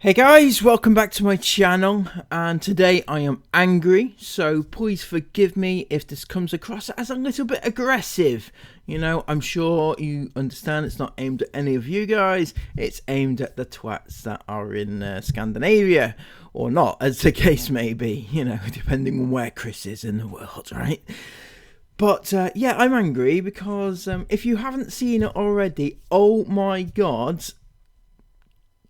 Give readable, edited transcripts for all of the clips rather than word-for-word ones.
Hey guys, welcome back to my channel, and today I am angry, so please forgive me if this comes across as a little bit aggressive. You know, I'm sure you understand it's not aimed at any of you guys, it's aimed at the twats that are in Scandinavia, or not, as the case may be, you know, depending on where Chris is in the world, right? But yeah, I'm angry because if you haven't seen it already, oh my god,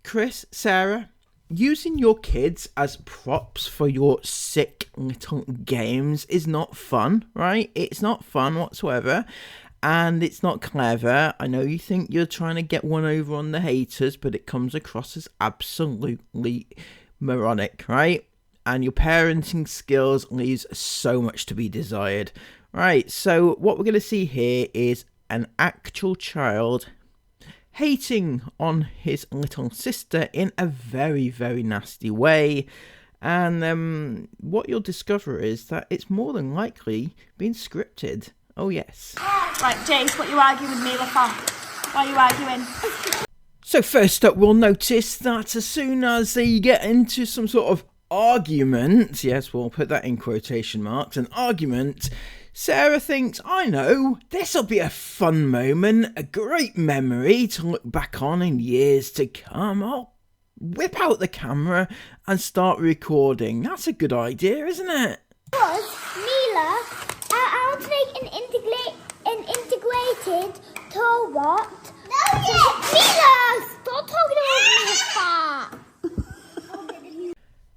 Chris, Sarah, using your kids as props for your sick little games is not fun, right? It's not fun whatsoever, and it's not clever. I know you think you're trying to get one over on the haters, but it comes across as absolutely moronic, right? And your parenting skills leaves so much to be desired. Right, so what we're going to see here is an actual child hating on his little sister in a very, very nasty way. And what you'll discover is that it's more than likely been scripted. Oh, yes. Right, Jace, what are you arguing with Mila for? Why are you arguing? So first up, we'll notice that as soon as they get into some sort of argument, yes, we'll put that in quotation marks, an argument, Sarah thinks, I know, this'll be a fun moment, a great memory to look back on in years to come. I'll whip out the camera and start recording. That's a good idea, isn't it? Because, Mila, I want to make an integrated robot. No, yes! Mila! Stop talking about me fat!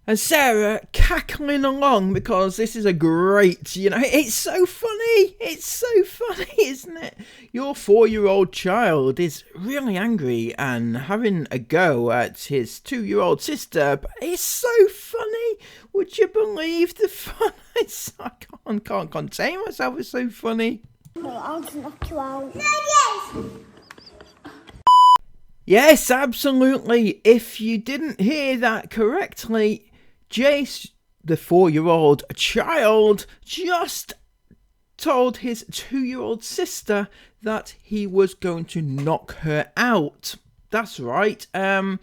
And Sarah cackling along because this is a great, you know, it's so funny. It's so funny, isn't it? Your 4-year-old child is really angry and having a go at his 2-year-old sister. But it's so funny. Would you believe the fun? I can't contain myself. It's so funny. No, I want to knock you out. No, yes! Yes, absolutely. If you didn't hear that correctly, Jace, the 4-year-old child, just told his 2-year-old sister that he was going to knock her out. That's right. The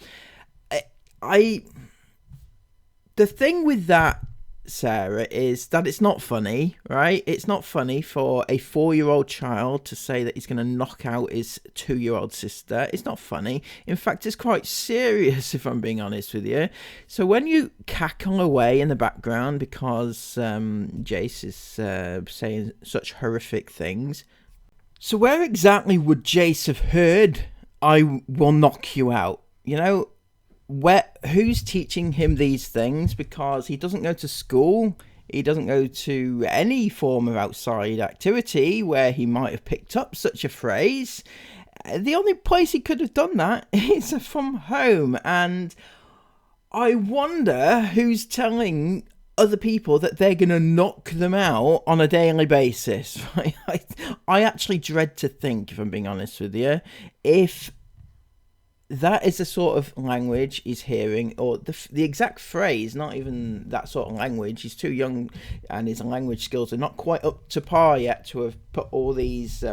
thing with that, Sarah, is that it's not funny, right? It's not funny for a 4-year-old child to say that he's going to knock out his 2-year-old sister. It's not funny. In fact, it's quite serious, if I'm being honest with you. So when you cackle away in the background because Jace is saying such horrific things, so where exactly would Jace have heard, I will knock you out? You know, who's teaching him these things? Because he doesn't go to school, he doesn't go to any form of outside activity where he might have picked up such a phrase. The only place he could have done that is from home, and I wonder who's telling other people that they're going to knock them out on a daily basis. I actually dread to think, if I'm being honest with you, if that is the sort of language he's hearing, or the exact phrase, not even that sort of language. He's too young and his language skills are not quite up to par yet to have put all these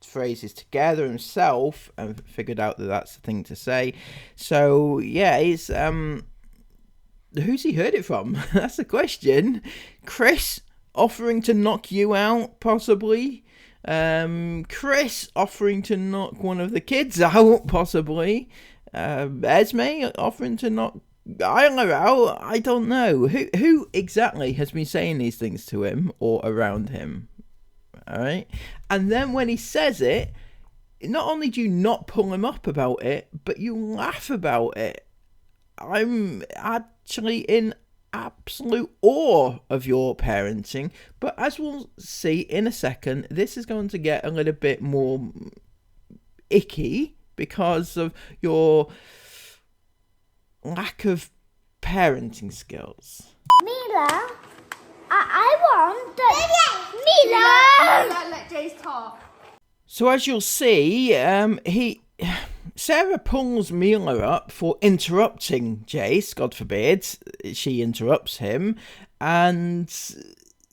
phrases together himself and figured out that that's the thing to say. So yeah, he's who's he heard it from? That's the question. Chris offering to knock you out, possibly. Chris offering to knock one of the kids out, possibly. Esme offering to knock Isla out. I don't know who exactly has been saying these things to him or around him. All right, and then when he says it, not only do you not pull him up about it, but you laugh about it. I'm actually in absolute awe of your parenting, but as we'll see in a second, this is going to get a little bit more icky because of your lack of parenting skills. Mila, I want the... Mila! Let Jace talk. So as you'll see, Sarah pulls Mila up for interrupting Jace, God forbid, she interrupts him, and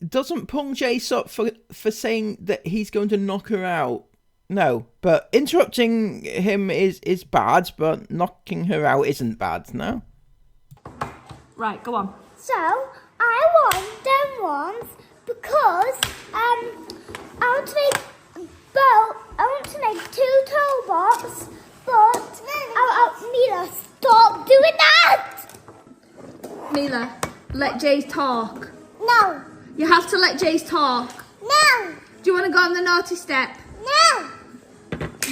doesn't pull Jace up for saying that he's going to knock her out. No, but interrupting him is bad, but knocking her out isn't bad, no? Right, go on. So, I want them ones because I want to make two toolbox, but Mila, stop doing that! Mila, let Jace talk. No, You have to let Jace talk. no, Do you want to go on the naughty step? no.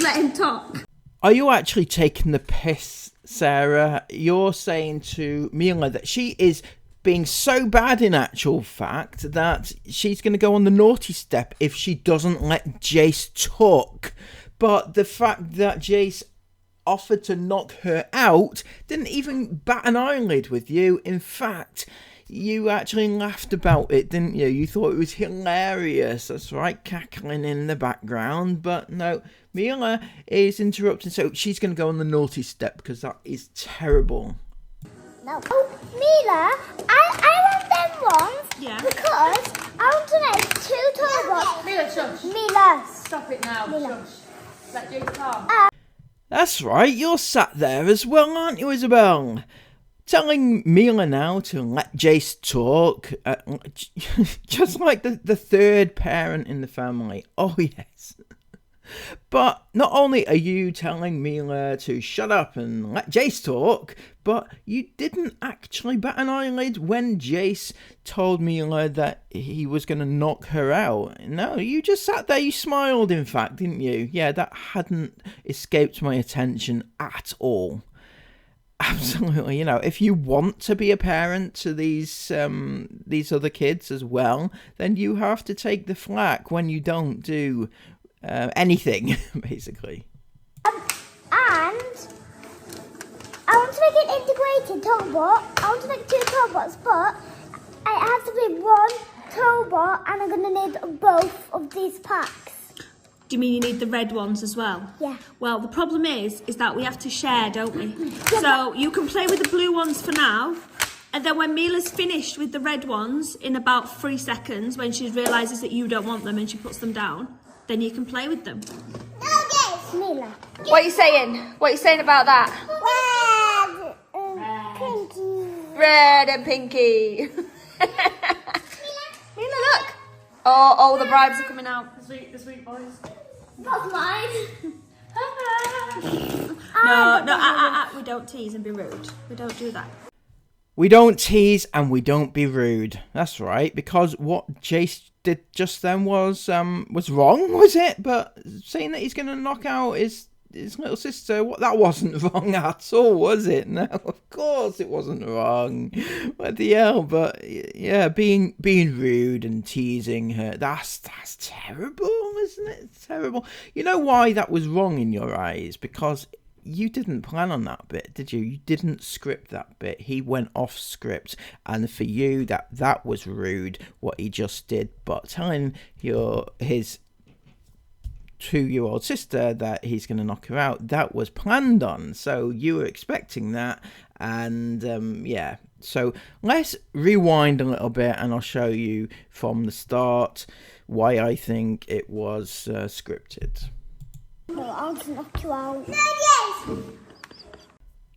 Let him talk. Are you actually taking the piss, Sarah? You're saying to Mila that she is being so bad in actual fact that she's going to go on the naughty step if she doesn't let Jace talk. But the fact that Jace offered to knock her out didn't even bat an eyelid with you. In fact, you actually laughed about it, didn't you? You thought it was hilarious. That's right, cackling in the background. But no, Mila is interrupting, so she's going to go on the naughty step because that is terrible. No. Oh, Mila, I want them ones Yeah. because I want to make two toolbox. Mila, shush. Mila. Stop it now. Mila. Shush. Let Jace talk. That's right, you're sat there as well, aren't you, Isabel? Telling Mila now to let Jace talk, just like the third parent in the family. Oh, yes. But not only are you telling Mila to shut up and let Jace talk, but you didn't actually bat an eyelid when Jace told Mila that he was going to knock her out. No, you just sat there, you smiled in fact, didn't you? Yeah, that hadn't escaped my attention at all. Absolutely, you know, if you want to be a parent to these other kids as well, then you have to take the flak when you don't do anything, basically. And I want to make an integrated toolbot. I want to make two toolbots, but it has to be one toolbot, and I'm going to need both of these packs. Do you mean you need the red ones as well? Yeah. Well, the problem is that we have to share, don't we? So you can play with the blue ones for now, and then when Mila's finished with the red ones in about 3 seconds, when she realises that you don't want them and she puts them down, then you can play with them. No, yes, Mila. What are you saying? What are you saying about that? Red, pinky. Red and pinky. Mila, look. Oh, the bribes are coming out. The sweet boys. That's mine. No, we don't tease and be rude. We don't do that. We don't tease and we don't be rude. That's right, because what Jace did just then was wrong, was it? But saying that he's going to knock out his little sister, that wasn't wrong at all, was it? No, of course it wasn't wrong. What the hell? But yeah, being rude and teasing her, that's terrible, isn't it? It's terrible. You know why that was wrong in your eyes? Because you didn't plan on that bit, did you? You didn't script that bit. He went off script, and for you, that was rude what he just did. But telling his 2-year-old sister that he's going to knock her out, that was planned on. So you were expecting that, and yeah. So let's rewind a little bit, and I'll show you from the start why I think it was scripted. No, I want to knock you out. No, yes.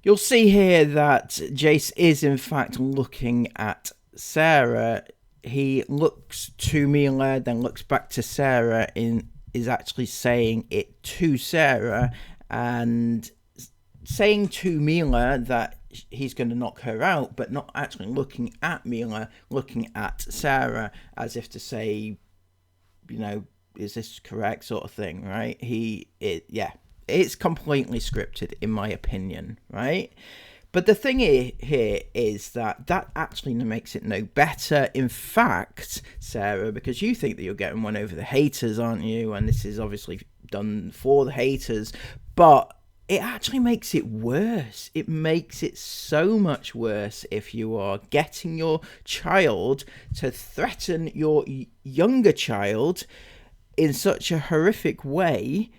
You'll see here that Jace is in fact looking at Sarah. He looks to Mila, then looks back to Sarah, is actually saying it to Sarah and saying to Mila that he's going to knock her out, but not actually looking at Mila, looking at Sarah as if to say, you know, is this correct, sort of thing, right? It's completely scripted in my opinion, right? But the thing here is that actually makes it no better. In fact, Sarah, because you think that you're getting one over the haters, aren't you? And this is obviously done for the haters, but it actually makes it worse. It makes it so much worse if you are getting your child to threaten your younger child in such a horrific way,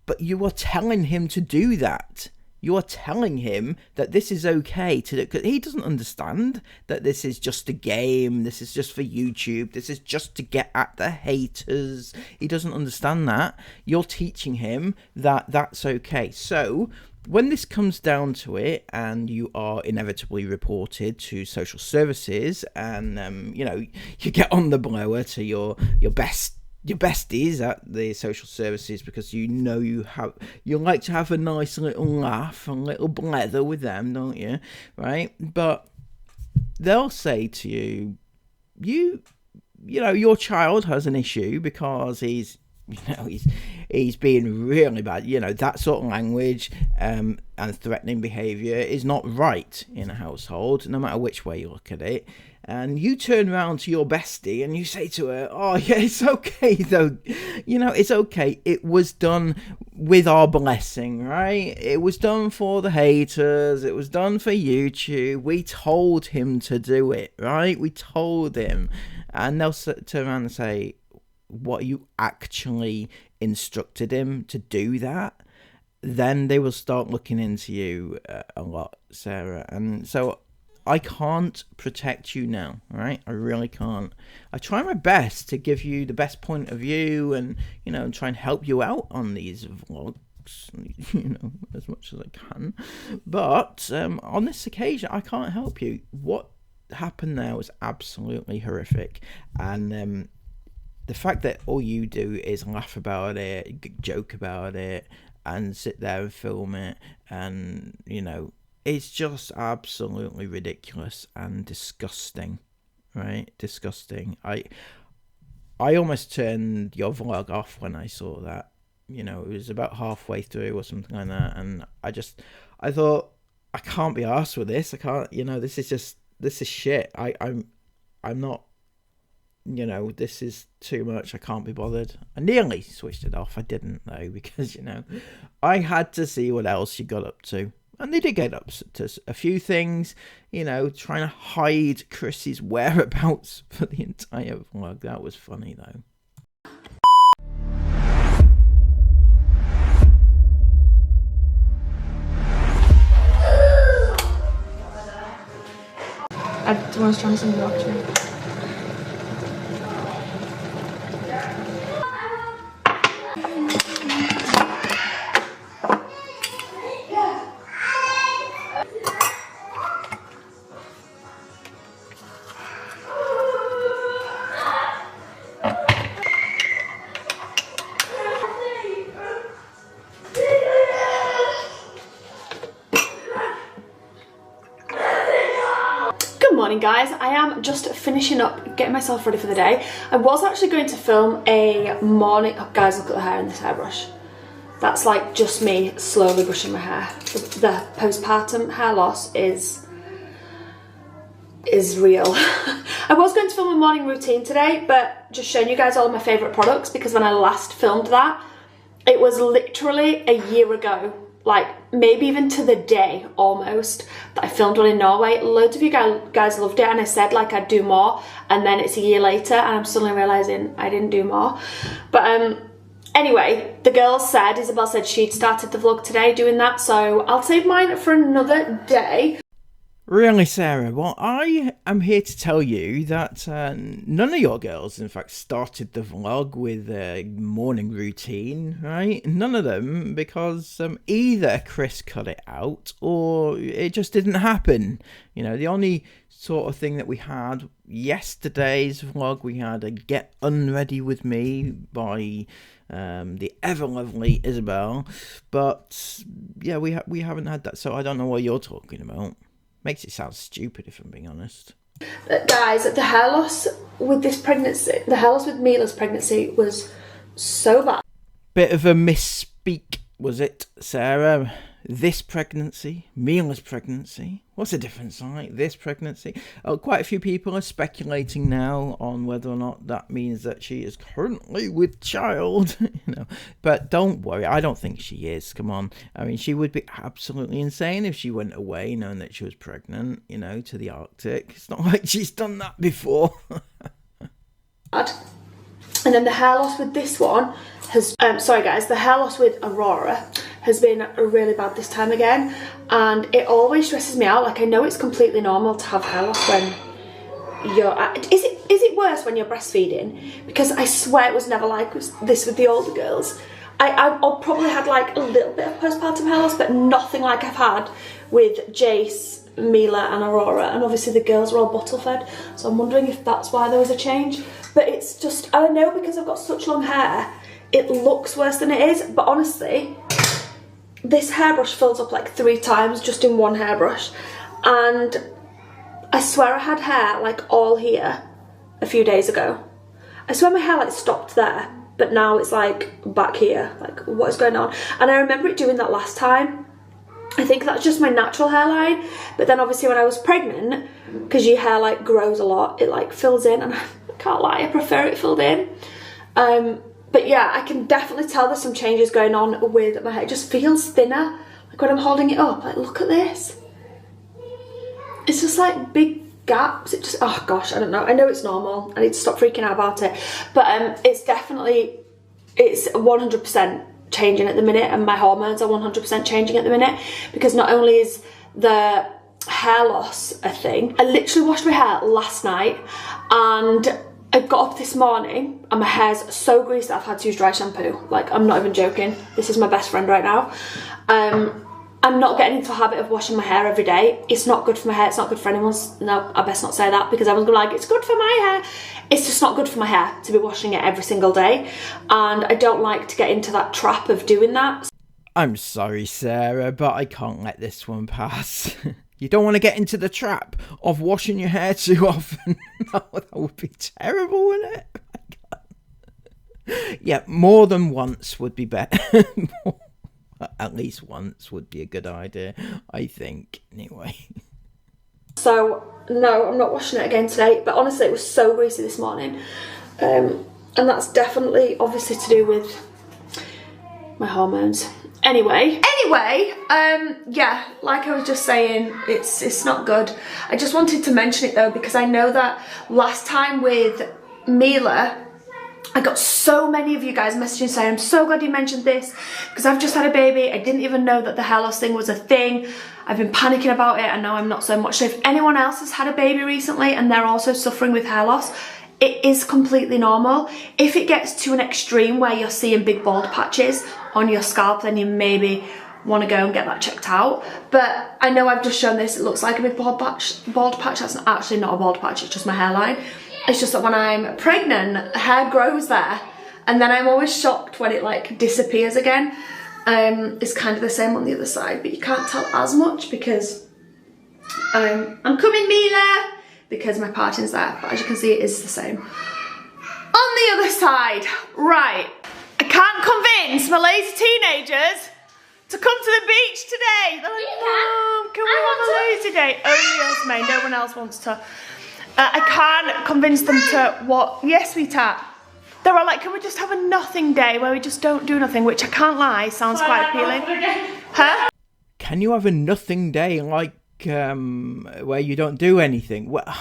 but you are telling him to do that. You're telling him that this is okay to do, because he doesn't understand that this is just a game, this is just for YouTube, this is just to get at the haters. He doesn't understand that. You're teaching him that that's okay. So when this comes down to it, and you are inevitably reported to social services, and you know, you get on the blower to your besties at the social services, because you know you like to have a nice little laugh and little blether with them, don't you? Right? But they'll say to you, you know, your child has an issue because he's being really bad. You know, that sort of language and threatening behaviour is not right in a household, no matter which way you look at it. And you turn around to your bestie and you say to her, oh yeah, it's okay though, you know, it's okay, it was done with our blessing, right? It was done for the haters, it was done for YouTube, we told him to do it, right? We told him. And they'll turn around and say, what, you actually instructed him to do that? Then they will start looking into you a lot, Sarah. And so I can't protect you now, right? I really can't. I try my best to give you the best point of view, and, you know, try and help you out on these vlogs, you know, as much as I can. But on this occasion, I can't help you. What happened there was absolutely horrific. And the fact that all you do is laugh about it, joke about it, and sit there and film it, and, you know, it's just absolutely ridiculous and disgusting, right? Disgusting. I almost turned your vlog off when I saw that. You know, it was about halfway through or something like that, and I thought, I can't be arsed with this. I can't, you know, this is shit. I'm not, you know, this is too much. I can't be bothered. I nearly switched it off. I didn't though, because, you know, I had to see what else you got up to. And they did get up to a few things, you know, trying to hide Chris's whereabouts for the entire vlog. That was funny, though. I want to try something actually. Morning guys, I am just finishing up getting myself ready for the day. I was actually going to film a morning, oh, guys, look at the hair in this hairbrush. That's like just me slowly brushing my hair. The postpartum hair loss is real. I was going to film a morning routine today, but just showing you guys all of my favourite products, because when I last filmed that, it was literally a year ago. Like maybe even to the day almost, that I filmed one in Norway. Loads of you guys loved it, and I said like I'd do more, and then it's a year later and I'm suddenly realising I didn't do more. But anyway, the girls said, Isabel said she'd started the vlog today doing that, so I'll save mine for another day. Really, Sarah? Well, I am here to tell you that none of your girls, in fact, started the vlog with a morning routine, right? None of them, because either Chris cut it out or it just didn't happen. You know, the only sort of thing that we had yesterday's vlog, we had a get unready with me by the ever lovely Isabel, but yeah, we haven't had that, so I don't know what you're talking about. Makes it sound stupid, if I'm being honest. Guys, the hair loss with this pregnancy, the hair loss with Mila's pregnancy was so bad. Bit of a misspeak, was it, Sarah? This pregnancy, Mila's pregnancy. What's the difference, right? This pregnancy. Quite a few people are speculating now on whether or not that means that she is currently with child. You know, but don't worry, I don't think she is. Come on, I mean, she would be absolutely insane if she went away knowing that she was pregnant. You know, to the Arctic. It's not like she's done that before. And then the hair loss with this one has, sorry guys, the hair loss with Aurora has been really bad this time again, and it always stresses me out. Like, I know it's completely normal to have hair loss when you're is it worse when you're breastfeeding? Because I swear it was never like this with the older girls. I'll probably had like a little bit of postpartum hair loss, but nothing like I've had with Jace, Mila and Aurora, and obviously the girls were all bottle fed, so I'm wondering if that's why there was a change. But it's just, I know because I've got such long hair, it looks worse than it is, but honestly, this hairbrush fills up like 3 times just in one hairbrush, and I swear I had hair like all here a few days ago. I swear my hair like stopped there, but now it's like back here. Like, what is going on? And I remember it doing that last time. I think that's just my natural hairline, but then obviously when I was pregnant, because your hair like grows a lot, it like fills in, and I can't lie, I prefer it filled in. But yeah, I can definitely tell there's some changes going on with my hair. It just feels thinner, like when I'm holding it up. Like, look at this. It's just like big gaps. It just, oh gosh, I don't know. I know it's normal. I need to stop freaking out about it. But it's 100% changing at the minute, and my hormones are 100% changing at the minute, because not only is the hair loss a thing, I literally washed my hair last night, and I got up this morning and my hair's so greasy that I've had to use dry shampoo. Like, I'm not even joking. This is my best friend right now. I'm not getting into a habit of washing my hair every day. It's not good for my hair. It's not good for anyone's. No, I best not say that, because everyone's gonna be like, it's good for my hair. It's just not good for my hair to be washing it every single day. And I don't like to get into that trap of doing that. I'm sorry, Sarah, but I can't let this one pass. You don't want to get into the trap of washing your hair too often. No, that would be terrible, wouldn't it? Yeah, more than once would be better. At least once would be a good idea, I think, anyway. So, no, I'm not washing it again today, but honestly, it was so greasy this morning. And that's definitely, obviously, to do with my hormones. Anyway, yeah, like I was just saying, it's not good. I just wanted to mention it, though, because I know that last time with Mila, I got so many of you guys messaging saying, I'm so glad you mentioned this, because I've just had a baby. I didn't even know that the hair loss thing was a thing. I've been panicking about it, and now I'm not so much. So if anyone else has had a baby recently and they're also suffering with hair loss, it is completely normal. If it gets to an extreme where you're seeing big bald patches on your scalp, then you maybe want to go and get that checked out. But I know I've just shown this, it looks like a big bald patch. That's actually not a bald patch, it's just my hairline. It's just that when I'm pregnant, hair grows there, and then I'm always shocked when it like disappears again. It's kind of the same on the other side, but you can't tell as much because I'm coming, Mila, because my parting's there, but as you can see, it is the same. On the other side, right, I can't convince my lazy teenagers to come to the beach today. They're like, Mom, can we have a lazy day? Only us, mate, no one else wants to. I can't convince them to what? Yes, sweetheart. They were like, can we just have a nothing day where we just don't do nothing? Which I can't lie, sounds quite appealing. Huh? Can you have a nothing day like where you don't do anything? Well,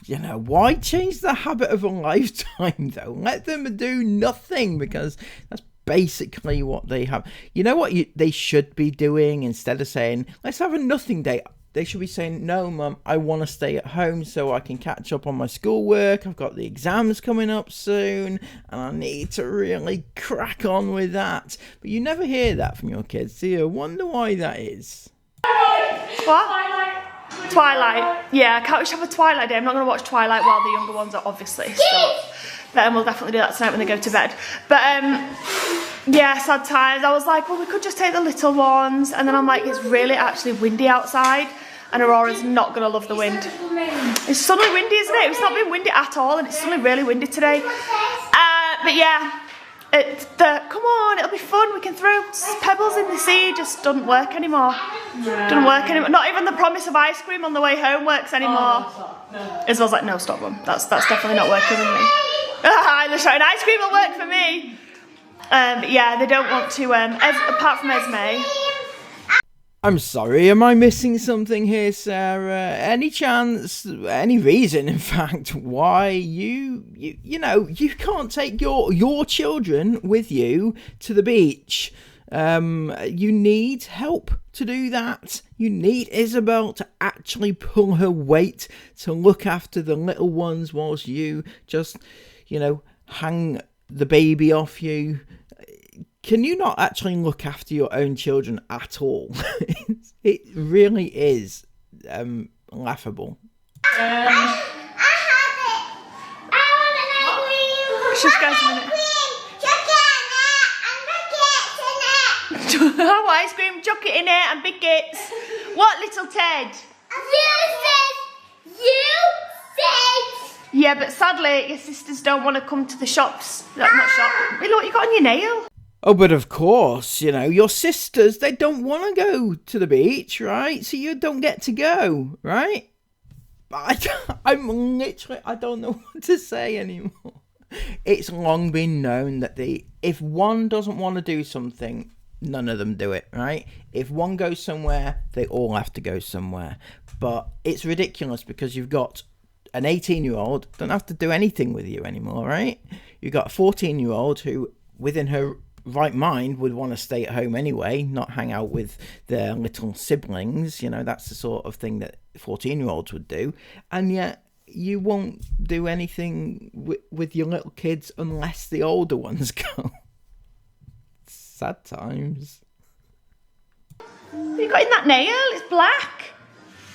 you know, why change the habit of a lifetime though? Let them do nothing, because that's basically what they have. You know what they should be doing? Instead of saying, let's have a nothing day, they should be saying, no, Mum, I want to stay at home so I can catch up on my schoolwork. I've got the exams coming up soon, and I need to really crack on with that. But you never hear that from your kids, do you? I wonder why that is. What? Twilight. Yeah, can't we just have a Twilight day? I'm not going to watch Twilight while the younger ones are obviously still up. But we'll definitely do that tonight when they go to bed. But yeah, sad times. I was like, well, we could just take the little ones. And then I'm like, it's really actually windy outside, and Aurora's not going to love the wind. It's suddenly windy, isn't it? It's not been windy at all, and it's suddenly really windy today. But yeah, come on, it'll be fun. We can throw pebbles in the sea. It just doesn't work anymore. Doesn't work anymore. Not even the promise of ice cream on the way home works anymore. Isabel's like, no, stop, Mum. That's definitely not working with me. An ice cream will work for me. But yeah, they don't want to, apart from Esme. I'm sorry, am I missing something here, Sarah? Any chance, any reason, in fact, why you can't take your children with you to the beach You need help to do that. You need Isabel to actually pull her weight to look after the little ones whilst you just, you know, hang the baby off you. Can you not actually look after your own children at all? It really is laughable. I have it. I want an ice cream. Just guys a minute. Oh, ice cream, chuck it in it and biscuits. What, little Ted? You said. Yeah, but sadly, your sisters don't want to come to the shops. Not shop. Hey, look, you got on your nail. Oh, but of course, you know, your sisters, they don't want to go to the beach, right? So you don't get to go, right? I don't know what to say anymore. It's long been known that if one doesn't want to do something, none of them do it, right? If one goes somewhere, they all have to go somewhere. But it's ridiculous because you've got an 18-year-old don't have to do anything with you anymore, right? You've got a 14-year-old who, within her right mind, would want to stay at home anyway, not hang out with their little siblings. You know, that's the sort of thing that 14-year-olds would do. And yet you won't do anything with your little kids unless the older ones go. Sad times. You got in that nail? It's black.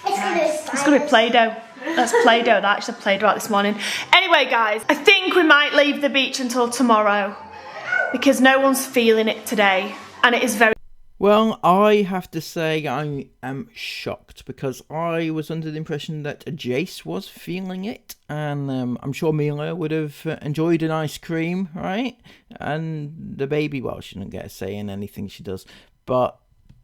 It's gonna be Play-Doh. That's Play-Doh. That actually Play-Doh out this morning. Anyway, guys, I think we might leave the beach until tomorrow because no one's feeling it today, and it is very. Well, I have to say I am shocked because I was under the impression that Jace was feeling it, and I'm sure Mila would have enjoyed an ice cream, right? And the baby, well, she didn't get a say in anything she does, but,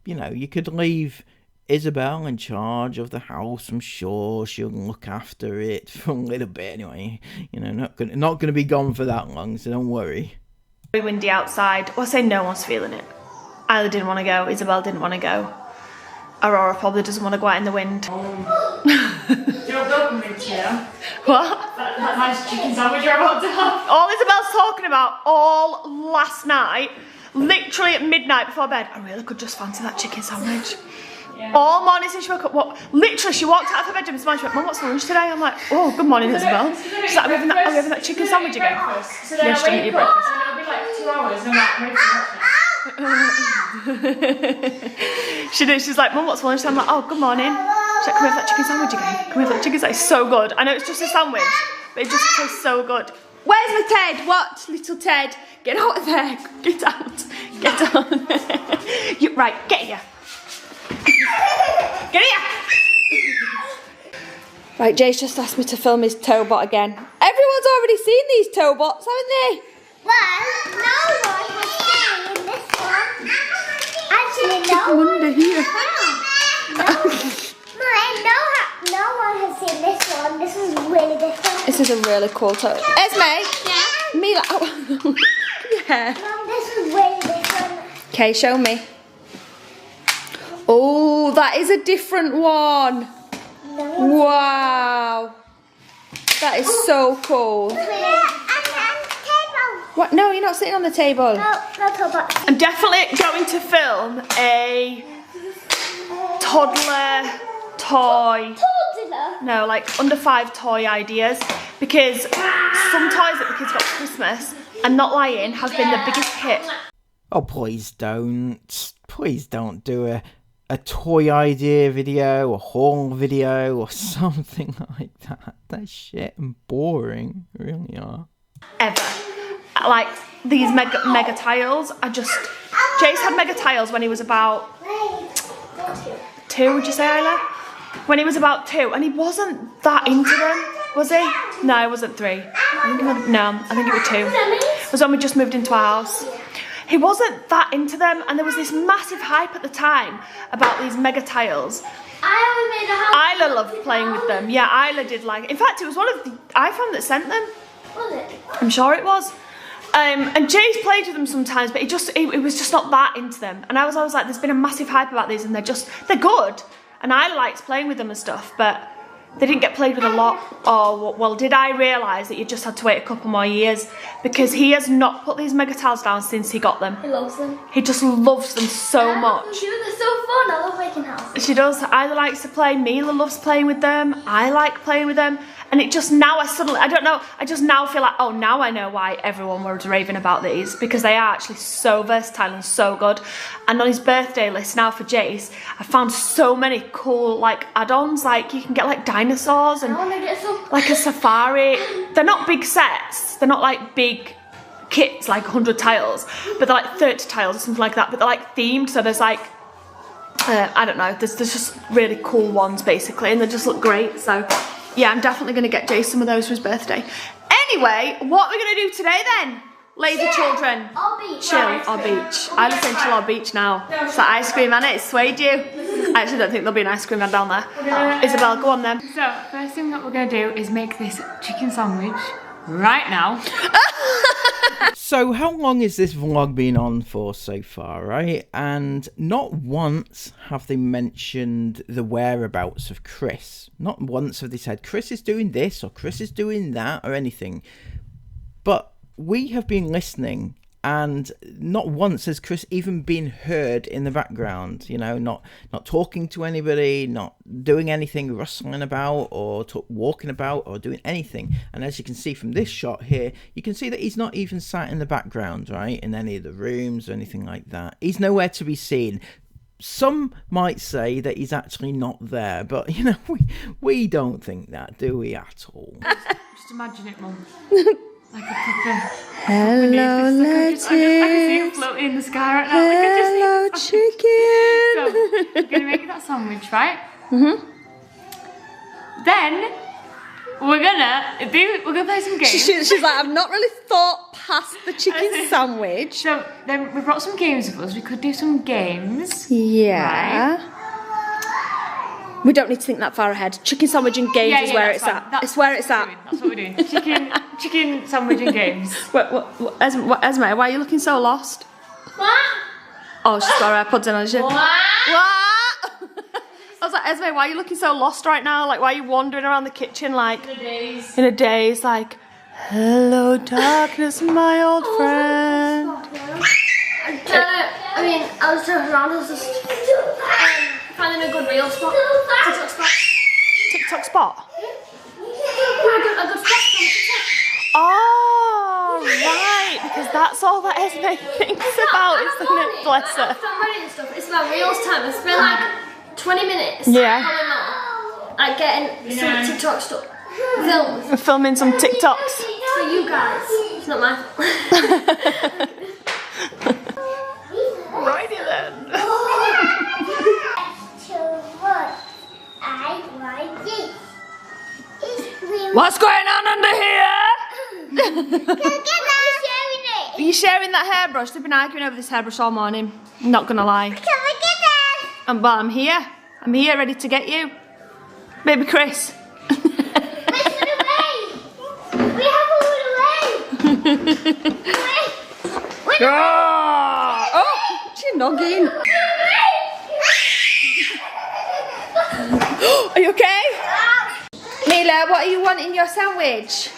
you know, you could leave Isabel in charge of the house. I'm sure she'll look after it for a little bit anyway. You know, not gonna be gone for that long, so don't worry. Very windy outside. Well, I say no one's feeling it. Isla didn't want to go. Isabel didn't want to go. Aurora probably doesn't want to go out in the wind. Do you want dopamine here? What? That nice chicken sandwich you're about to have. All Isabel's talking about all last night, literally at midnight before bed, I really could just fancy that chicken sandwich. Yeah. All morning since she woke up, literally she walked out of her bedroom this morning, she went, Mum, what's for lunch today? I'm like, oh, good morning, Isabel. She's like, are we having that chicken sandwich again? So then Yeah, I she didn't wake eat up breakfast. and it'll be like 2 hours and I'm like, ready for breakfast. She's like, Mum, what's for lunch? I'm like, oh, good morning. She's like, can we have that chicken sandwich again? Can we have that chicken sandwich? It's so good. I know it's just a sandwich, but it just tastes so good. Where's my Ted? What, little Ted? Get out of there. Get out. Get out. Right, get here. Get here. Right, Jay's just asked me to film his toe bot again. Everyone's already seen these toe bots, haven't they? Well, no one has seen this one. Actually, no one. Under here. No one has seen this one. This is really different. This is a really cool toe. Esme. Yeah? Mila. Oh. Yeah. Mom, this is really different. Okay, show me. Oh, that is a different one. No. Wow. That is so cool. And table. What? No, you're not sitting on the table. No table. I'm definitely going to film a toddler toy. Toddler? No, like under 5 toy ideas. Because some toys that the kids got for Christmas, and not lying, have been the biggest hit. Oh, please don't. Please don't do a toy idea video, a haul video, or something like that. That's shit and boring. They really are. Ever. Like these mega tiles are just. Jace had mega tiles when he was about 2, would you say, Isla? When he was about 2, and he wasn't that into them, was he? No, he wasn't 3. I think he was 2. It was when we just moved into our house. He wasn't that into them, and there was this massive hype at the time about these mega tiles. Isla loved playing with them. Yeah, Isla did like it. In fact, it was one of the iPhone that sent them. Was it? I'm sure it was. And Jay's played with them sometimes, but it was just not that into them. And I was always like, there's been a massive hype about these, and they're good. And Isla likes playing with them and stuff, but they didn't get played with a lot. Oh, well, did I realise that you just had to wait a couple more years? Because he has not put these mega tiles down since he got them. He loves them. He just loves them so much. They're so fun. I love making houses. She does. Isla likes to play. Mila loves playing with them. I like playing with them. And it just now, I don't know, I just now feel like, oh, now I know why everyone was raving about these, because they are actually so versatile and so good. And on his birthday list now for Jace, I found so many cool like add-ons, like you can get like dinosaurs and like a safari. They're not big sets, they're not like big kits like 100 tiles, but they're like 30 tiles or something like that, but they're like themed, so there's like, I don't know, there's just really cool ones basically, and they just look great. So yeah, I'm definitely going to get Jay some of those for his birthday. Anyway, what are we going to do today then? Lazy children. Or beach. Chill or beach. I was saying chill or beach now. It's that ice cream man, it's swayed you. I actually don't think there'll be an ice cream man down there. Isabel, go on then. So, first thing that we're going to do is make this chicken sandwich right now. So how long has this vlog been on for so far, right? And not once have they mentioned the whereabouts of Chris. Not once have they said Chris is doing this or Chris is doing that or anything. But we have been listening, and not once has Chris even been heard in the background, you know, not talking to anybody, not doing anything, rustling about or walking about or doing anything. And as you can see from this shot here, you can see that he's not even sat in the background, right, in any of the rooms or anything like that. He's nowhere to be seen. Some might say that he's actually not there, but, you know, we don't think that, do we, at all? Just imagine it, Mum. Like a proper... Hello, lettuce. I can see him floating in the sky right now. Hello, chicken. So, we're going to make that sandwich, right? Then, we're gonna play some games. She's like, I've not really thought past the chicken sandwich. So, then we brought some games with us. We could do some games. Yeah. Right? We don't need to think that far ahead. Chicken sandwich and games is where that's it's fine. at. It's where it's at. That's what we're doing. Chicken sandwich and games. Esme, why are you looking so lost? What? Oh, she's got her AirPods in. What? What? I was like, Esme, why are you looking so lost right now? Like, why are you wandering around the kitchen like In in a daze? Like, hello, darkness, my old friend. I was turning around, I was just finding a good real spot. TikTok spot. TikTok spot. A good spot. Oh, right, because that's all that Esme thinks about, isn't it? Bless her. After I'm ready and stuff, it's about reels time. I spent like 20 minutes. Yeah. Like getting some TikTok stuff. Films. We're filming some TikToks. For you guys. It's not my fault. Righty then. What's going on under here? Are you sharing that hairbrush? They've been arguing over this hairbrush all morning. Not gonna lie. Well, I'm here. I'm here ready to get you. Baby Chris. Oh, she's noggin. Are you okay? Mila, what are you wanting in your sandwich?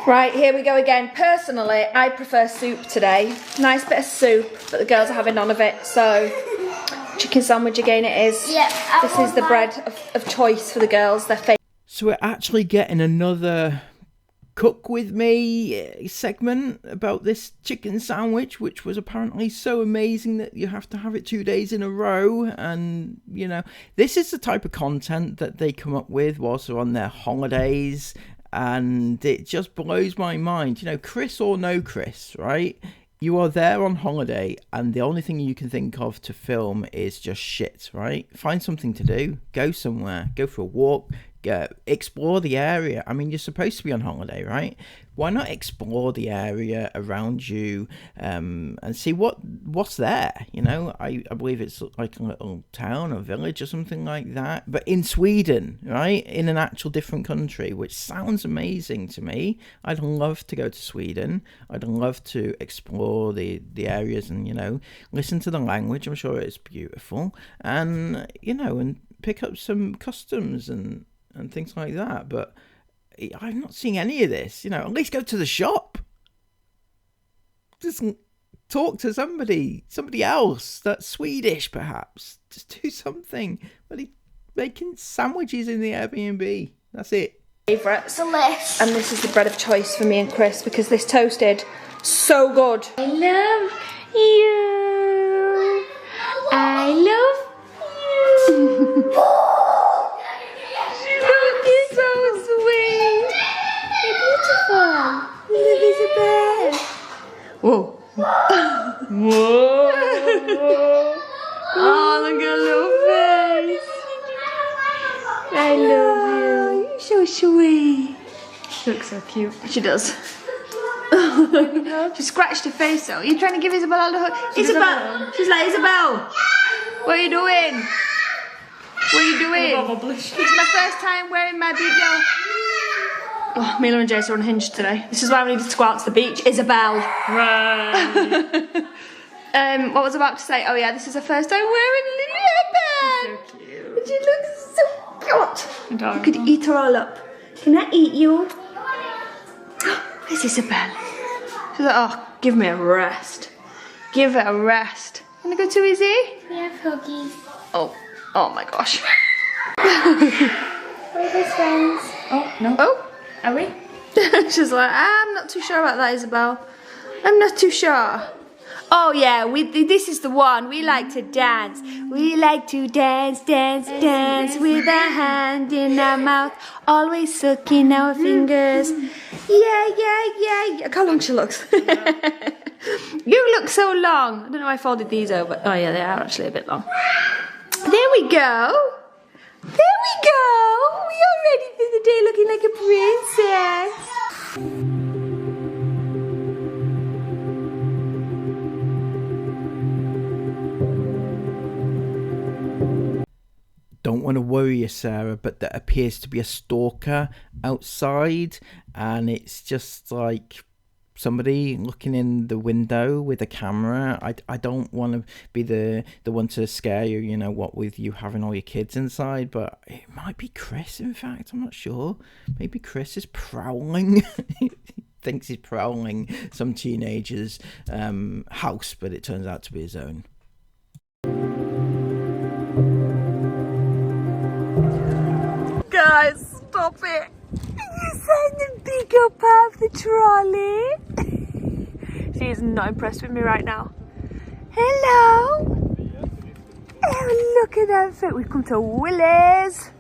Right, here we go again. Personally, I prefer soup today. Nice bit of soup, but the girls are having none of it, so chicken sandwich again it is. Yeah, this is the bread of choice for the girls, their favourite. So we're actually getting another cook with me segment about this chicken sandwich, which was apparently so amazing that you have to have it 2 days in a row. And, you know, this is the type of content that they come up with whilst they're on their holidays. And it just blows my mind. You know, Chris or no Chris, right? You are there on holiday and the only thing you can think of to film is just shit, right? Find something to do. Go somewhere. Go for a walk. Explore the area. I mean, you're supposed to be on holiday, right? Why not explore the area around you and see what's there? You know, I believe it's like a little town or village or something like that, but in Sweden, right? In an actual different country, which sounds amazing to me. I'd love to go to Sweden. I'd love to explore the areas and, you know, listen to the language. I'm sure it's beautiful. And, you know, and pick up some customs and things like that. But I'm not seeing any of this. You know, at least go to the shop. Just talk to somebody else that's Swedish, perhaps. Just do something. But he's making sandwiches in the Airbnb. That's it. Favourites. And this is the bread of choice for me and Chris because this toasted so good. I love you. I love you. You're so sweet. You're beautiful. You love Isabel. Whoa. Whoa. Oh, look at her little face. I love you. You're so sweet. She looks so cute. She does. She scratched her face though. You're trying to give Isabel a hug. Isabel! She's like, Isabel! What are you doing? What are you doing? It's my first time wearing my big girl. Oh, Mila and Jace are unhinged today. This is why we needed to go out to the beach. Isabel. Right. What was I about to say? Oh yeah, this is her first time wearing a little hairband. So cute. And she looks so cute. You could eat her all up. Can I eat you? Where's Isabel? She's like, oh, give me a rest. Give it a rest. Wanna go too, Izzy? We have huggies. Oh my gosh. We're best friends. Oh, no. Oh, are we? She's like, I'm not too sure about that, Isabel. I'm not too sure. Oh yeah, this is the one. We like to dance. We like to dance, dance, dance with a hand in our mouth, always sucking our fingers. Yeah. Look how long she looks. You look so long. I don't know why I folded these over. Oh yeah, they are actually a bit long. There we go. There we go. We are ready for the day looking like a princess. Don't want to worry you, Sarah, but there appears to be a stalker outside, and it's just like somebody looking in the window with a camera. I don't want to be the one to scare you, you know, what with you having all your kids inside, but it might be Chris, in fact. I'm not sure. Maybe Chris is prowling. He thinks he's prowling some teenager's house, but it turns out to be his own. Guys, stop it. You signed the bigger part of the trolley. She is not impressed with me right now. Hello. Oh, look at that fit. We've come to Willie's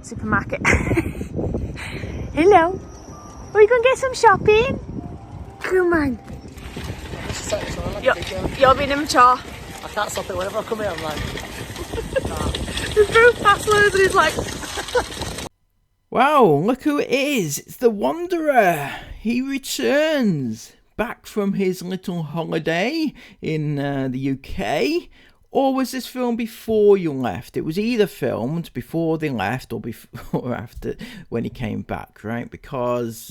supermarket. Hello. Are we going to get some shopping? Come on. You're being immature. I can't stop it whenever I come here. I'm like, nah. He's very fast loads and he's like... Wow, look who it is. It's the Wanderer. He returns back from his little holiday in the UK. Or was this filmed before you left? It was either filmed before they left or before or after when he came back, right? Because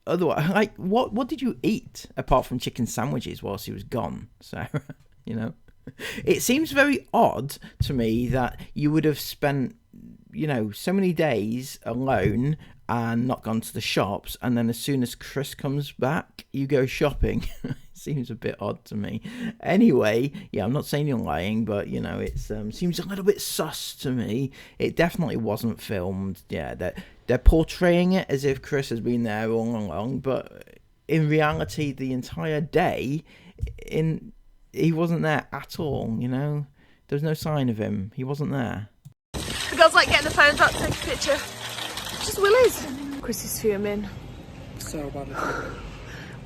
otherwise, like, what did you eat apart from chicken sandwiches whilst he was gone, Sarah? You know, it seems very odd to me that you would have spent, you know, so many days alone and not gone to the shops, and then as soon as Chris comes back, you go shopping. Seems a bit odd to me. Anyway, yeah, I'm not saying you're lying, but, you know, it seems a little bit sus to me. It definitely wasn't filmed. Yeah, they're portraying it as if Chris has been there all along, but in reality, the entire day, he wasn't there at all, you know? There was no sign of him. He wasn't there. The girls like getting the phones out to take a picture. Just Willie's. Chris is fuming. so badly.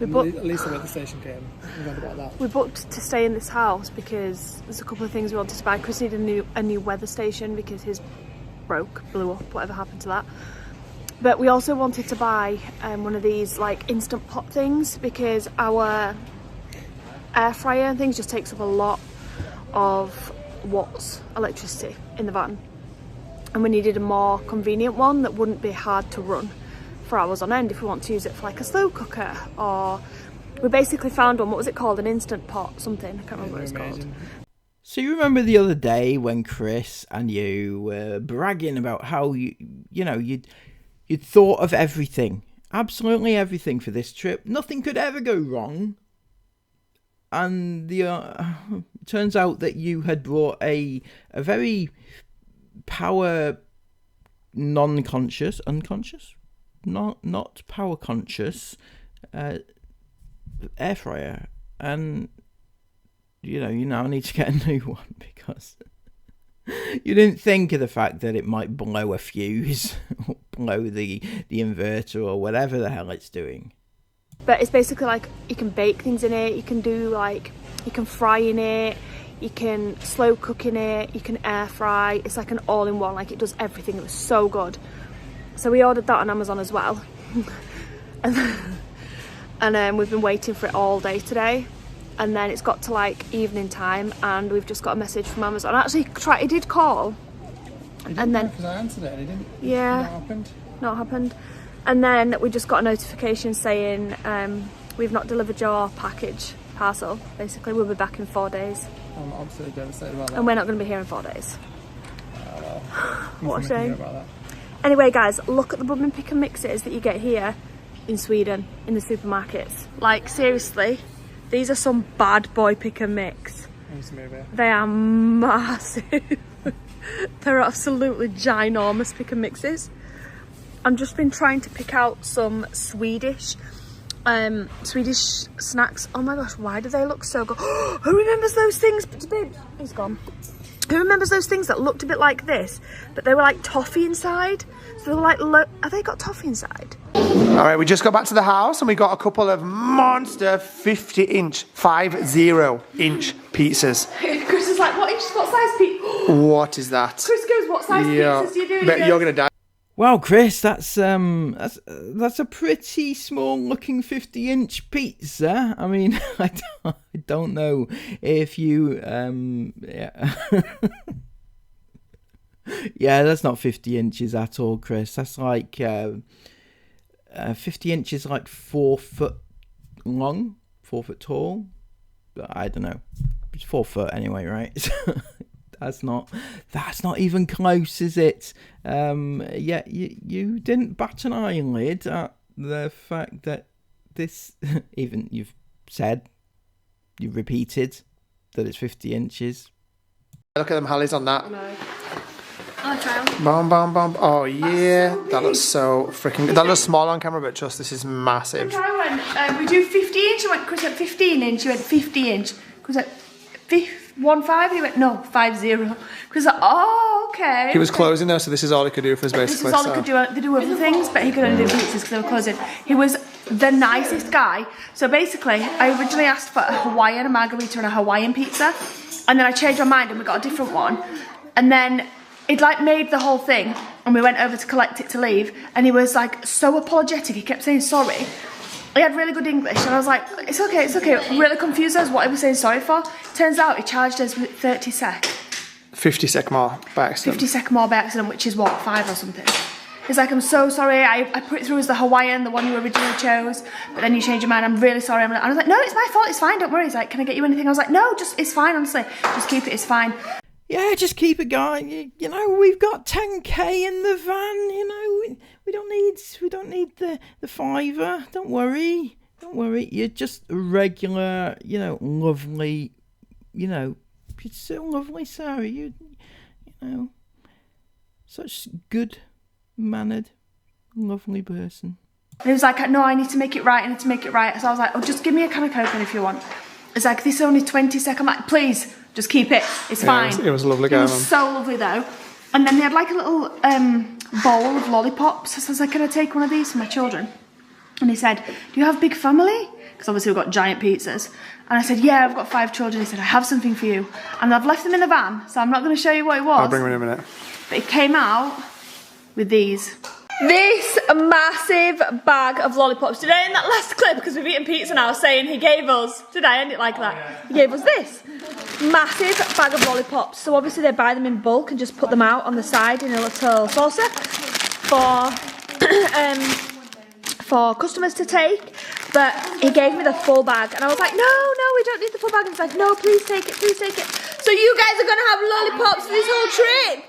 At least the weather station came. Remember about that. We booked to stay in this house because there's a couple of things we wanted to buy. Chris needed a new weather station because his blew up, whatever happened to that. But we also wanted to buy one of these like instant pot things because our air fryer and things just takes up a lot of watts electricity in the van, and we needed a more convenient one that wouldn't be hard to run for hours on end if we want to use it for like a slow cooker. Or we basically found one, what was it called, an instant pot something, I can't remember what it's called. So you remember the other day when Chris and you were bragging about how you'd thought of everything, absolutely everything for this trip. Nothing could ever go wrong. And turns out that you had brought a very power not power conscious air fryer, and you now need to get a new one because you didn't think of the fact that it might blow a fuse or blow the inverter or whatever the hell it's doing. But it's basically like you can bake things in it, you can fry in it, you can slow cook in it, you can air fry. It's like an all-in-one, like it does everything. It was so good. So we ordered that on Amazon as well. and we've been waiting for it all day today. And then it's got to like evening time and we've just got a message from Amazon. Actually, he did call. And then because I answered it and it didn't. Yeah. Not happened. And then we just got a notification saying we've not delivered your parcel. Basically, we'll be back in 4 days. I'm absolutely devastated about that. And we're not going to be here in 4 days. Well, what a shame. Anyway, guys, look at the bubbling pick and mixes that you get here in Sweden in the supermarkets. Like, seriously, these are some bad boy pick and mix. They are massive. They're absolutely ginormous pick and mixes. I've just been trying to pick out some Swedish snacks. Oh my gosh, why do they look so good? Who remembers those things? Babe, he's gone. Who remembers those things that looked a bit like this, but they were like toffee inside? So they were like, have they got toffee inside? All right, we just got back to the house and we got a couple of monster 50-inch pizzas. Chris is like, what size pizza? What is that? Chris goes, what size pizzas do you do? Bet you're gonna die. Wow, Chris, that's a pretty small looking 50-inch pizza. I mean, I don't know if you yeah, that's not 50 inches at all, Chris. That's like 50 inches, like 4 foot long, 4 foot tall. I don't know. It's 4 foot anyway, right? That's not even close, is it? Yeah, you didn't bat an eyelid at the fact that this, even you've repeated that it's 50 inches. Look at them hallies on that. No. I'll try them. Bum, bum, bum. Oh yeah, that looks so freaking good. That looks small on camera, but trust, this is massive. I went, we do 50 inch, I went, Chris went 15 inch, you went 50 inch. Chris went 1.5, he went, no, 5.0. Chris like, oh, okay. He was closing though, so this is all he could do for us basically. This is all he could do. They do other things, but he could only do pizzas because they were closing. He was the nicest guy. So basically, I originally asked for a Hawaiian, a margarita and a Hawaiian pizza. And then I changed my mind and we got a different one. And then it like made the whole thing and we went over to collect it to leave. And he was like so apologetic. He kept saying sorry. He had really good English and I was like, it's okay, it's okay. Really confused as what he was saying sorry for. Turns out he charged us with 30 sec. 50 sec more by accident. 50 sec more by accident, which is what, 5 or something. He's like, I'm so sorry, I put it through as the Hawaiian, the one you originally chose, but then you changed your mind, I'm really sorry. And I was like, no, it's my fault, it's fine, don't worry. He's like, can I get you anything? I was like, no, just, it's fine, honestly. Just keep it, it's fine. Yeah, just keep it going. You know, we've got 10k in the van, you know, we don't need the fiver, don't worry. Don't worry, you're just a regular, you know, lovely, you know, you're so lovely, Sarah, you know, such good-mannered, lovely person. And he was like, no, I need to make it right, So I was like, oh, just give me a can of Coke if you want. It's like, this is only 20 seconds. I'm like, please, just keep it, it's fine. It was a lovely guy, It was so lovely though. And then they had like a little bowl of lollipops. So I was like, can I take one of these for my children? And he said, do you have a big family? Because obviously we've got giant pizzas. And I said, yeah, I've got 5 children. He said, I have something for you. And I've left them in the van, so I'm not going to show you what it was. I'll bring them in a minute. But it came out with these. This massive bag of lollipops. Did I end that last clip? Because we've eaten pizza now, saying he gave us, did I end it like that? Yeah. He gave us this massive bag of lollipops. So obviously they buy them in bulk and just put them out on the side in a little saucer for customers to take. But he gave me the full bag, and I was like, no, we don't need the full bag. And he's like, no, please take it, please take it. So you guys are gonna have lollipops for this whole trip.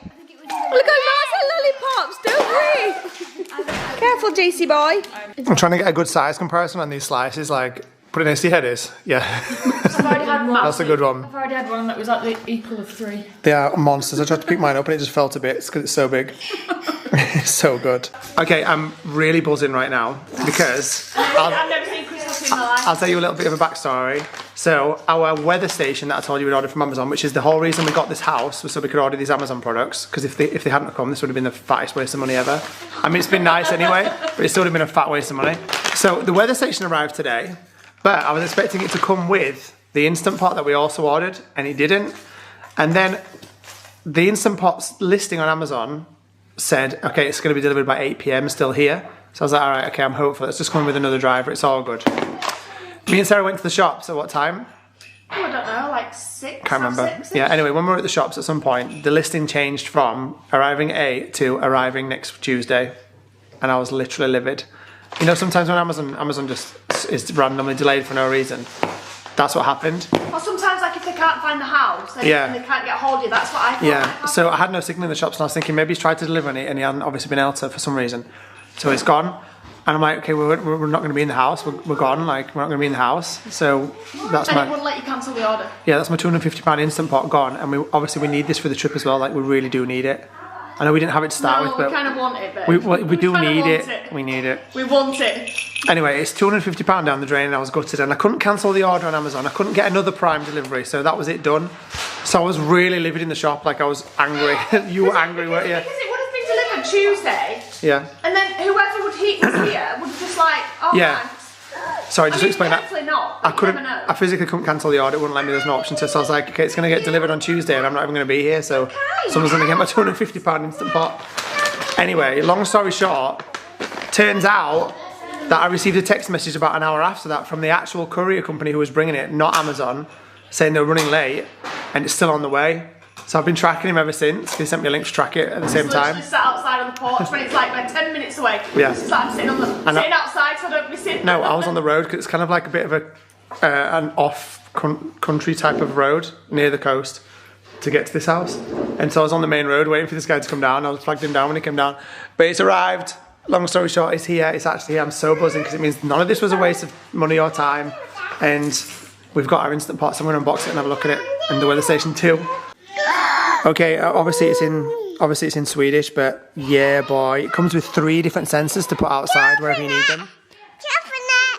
Look at lots of lollipops, don't we? Careful, JC boy. I'm trying to get a good size comparison on these slices, like, put it next to your head is. Yeah. I've already had one. That's a good one. I've already had one that was like the equal of 3. They are monsters. I tried to pick mine up and it just fell to bits because it's so big. It's so good. Okay, I'm really buzzing right now because I've never seen Chris happy in my life. I'll tell you a little bit of a backstory. So our weather station that I told you we'd ordered from Amazon, which is the whole reason we got this house, was so we could order these Amazon products. Because if they hadn't come, this would have been the fattest waste of money ever. I mean, it's been nice anyway, but it's still would have been a fat waste of money. So the weather station arrived today, but I was expecting it to come with the Instant Pot that we also ordered, and it didn't. And then the Instant Pot's listing on Amazon said, okay, it's going to be delivered by 8 PM, still here. So I was like, all right, okay, I'm hopeful. It's just coming with another driver. It's all good. Me and Sarah went to the shops at what time? Oh, I don't know, like 6. Can't remember. 6-ish? Yeah, anyway, when we were at the shops at some point, the listing changed from arriving at 8 to arriving next Tuesday. And I was literally livid. You know, sometimes when Amazon just is randomly delayed for no reason. That's what happened. Or sometimes, like, if they can't find the house and they can't get hold of you, that's what I thought. Yeah, so I had no signal in the shops and I was thinking maybe he's tried to deliver it and he hadn't obviously been able to for some reason. So it's gone. And I'm like, okay, we're not going to be in the house. We're gone. Like, we're not going to be in the house. So that's And it wouldn't let you cancel the order. Yeah, that's my £250 Instant Pot gone. And we need this for the trip as well. Like, we really do need it. I know we didn't have it to start with, but we kind of want it, but we do need it. We need it. We want it. Anyway, it's £250 down the drain and I was gutted. And I couldn't cancel the order on Amazon. I couldn't get another Prime delivery. So that was it done. So I was really livid in the shop. Like, I was angry. You were angry, weren't you? Because it would have been delivered Tuesday. Yeah. And then whoever was here would have just like, oh, Yeah. thanks. Sorry, just to explain that. Hopefully not. I couldn't. I physically couldn't cancel the order. It wouldn't let me. There's no option to. So I was like, okay, it's going to get delivered on Tuesday, and I'm not even going to be here. So someone's going to get my £250 Instant Pot. Anyway, long story short, turns out that I received a text message about an hour after that from the actual courier company who was bringing it, not Amazon, saying they were running late, and it's still on the way. So I've been tracking him ever since. He sent me a link to track it at the same time. Just sat outside on the porch when it's like 10 minutes away. Yeah. It's like I'm sitting outside so I don't miss it. No, I was on the road because it's kind of like a bit of an off-country type of road near the coast to get to this house. And so I was on the main road waiting for this guy to come down. I was flagged him down when he came down. But it's arrived. Long story short, it's here. It's actually here. I'm so buzzing because it means none of this was a waste of money or time. And we've got our Instant Pot, so I'm going to unbox it and have a look at it. And the weather station too. Okay, obviously it's in Swedish, but yeah, boy, it comes with 3 different sensors to put outside wherever you need them.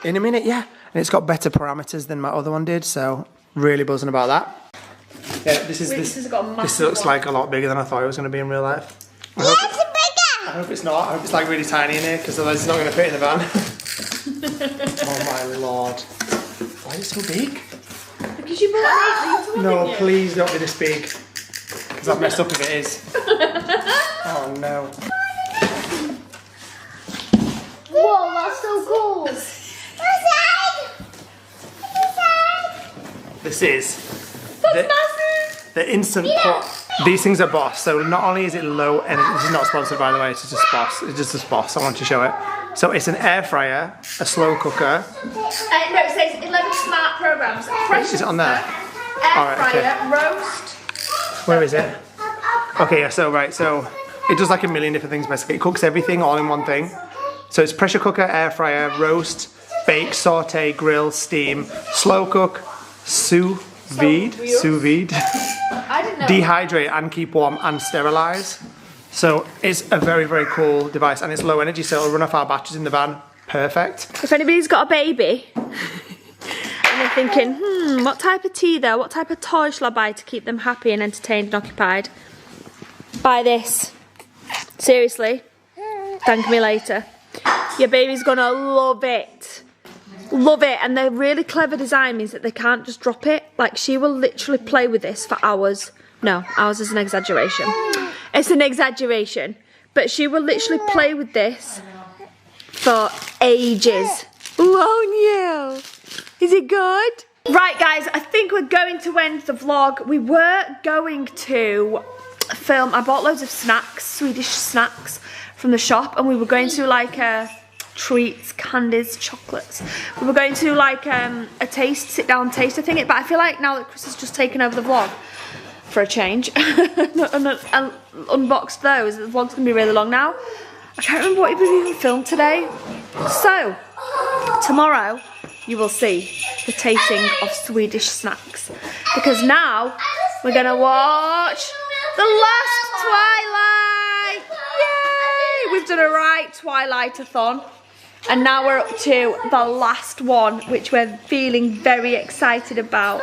In a minute, yeah, and it's got better parameters than my other one did, so really buzzing about that. Yeah, this looks like a lot bigger than I thought it was going to be in real life. I hope it's not. I hope it's like really tiny in here, because otherwise it's not going to fit in the van. Oh my lord, why is it so big? Because you bought it. No, please don't be this big. Because I've messed up if it is. Oh no. Whoa, that's so cool. This is the Instant Pot. These things are Boss. So not only is it low energy, this is not sponsored by the way, it's just Boss. It's just a Boss. I want to show it. So it's an air fryer, a slow cooker. No, it says 11 smart programs. Is it on there? Air fryer, roast. Where is it? Okay, yeah, so it does like a million different things basically. It cooks everything all in one thing. So it's pressure cooker, air fryer, roast, bake, saute, grill, steam, slow cook, sous vide, I didn't know. dehydrate and keep warm and sterilize. So it's a very, very cool device and it's low energy, so it'll run off our batteries in the van. Perfect. If anybody's got a baby and they're thinking, what type of tea though, what type of toy shall I buy to keep them happy and entertained and occupied? Buy this. Seriously. Thank me later. Your baby's gonna love it. Love it. And the really clever design means that they can't just drop it. Like, she will literally play with this for hours. No, hours is an exaggeration. It's an exaggeration. But she will literally play with this for ages. Won't you? Is it good? Right guys, I think we're going to end the vlog. We were going to film, I bought loads of snacks, Swedish snacks from the shop, and we were going to like a treats, candies, chocolates. We were going to like a sit down taste, I think, but I feel like now that Chris has just taken over the vlog, for a change, and unboxed those, the vlog's gonna be really long now. I can't remember what we've even filmed today. So, tomorrow you will see the tasting of Swedish snacks. Because now we're gonna watch The Last Twilight! Yay! We've done a right Twilight-a-thon. And now we're up to the last one, which we're feeling very excited about.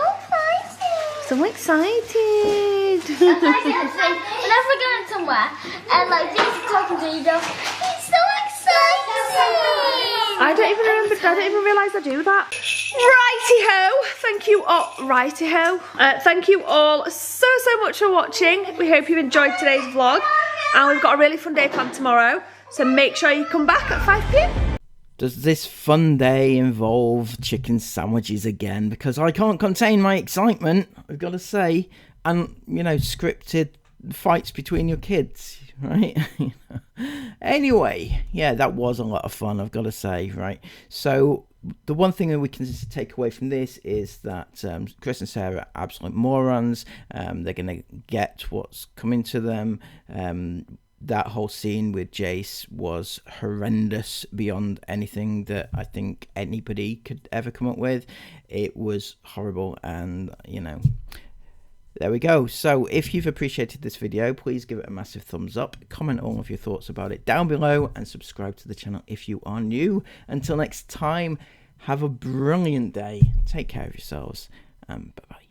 So excited! Whenever we're going somewhere and like Jesus talking to you, he's so excited. I don't even realise I do that. Righty-ho! Thank you all. Righty-ho. Thank you all so much for watching. We hope you enjoyed today's vlog, and we've got a really fun day planned tomorrow. So make sure you come back at 5 PM. Does this fun day involve chicken sandwiches again? Because I can't contain my excitement, I've got to say. And, you know, scripted fights between your kids, right? Anyway, yeah, that was a lot of fun, I've got to say, right? So the one thing that we can take away from this is that Chris and Sarah are absolute morons. They're going to get what's coming to them. That whole scene with Jace was horrendous beyond anything that I think anybody could ever come up with. It was horrible, and, you know, there we go. So if you've appreciated this video, please give it a massive thumbs up, comment all of your thoughts about it down below, and subscribe to the channel if you are new. Until next time, have a brilliant day, take care of yourselves, and bye-bye.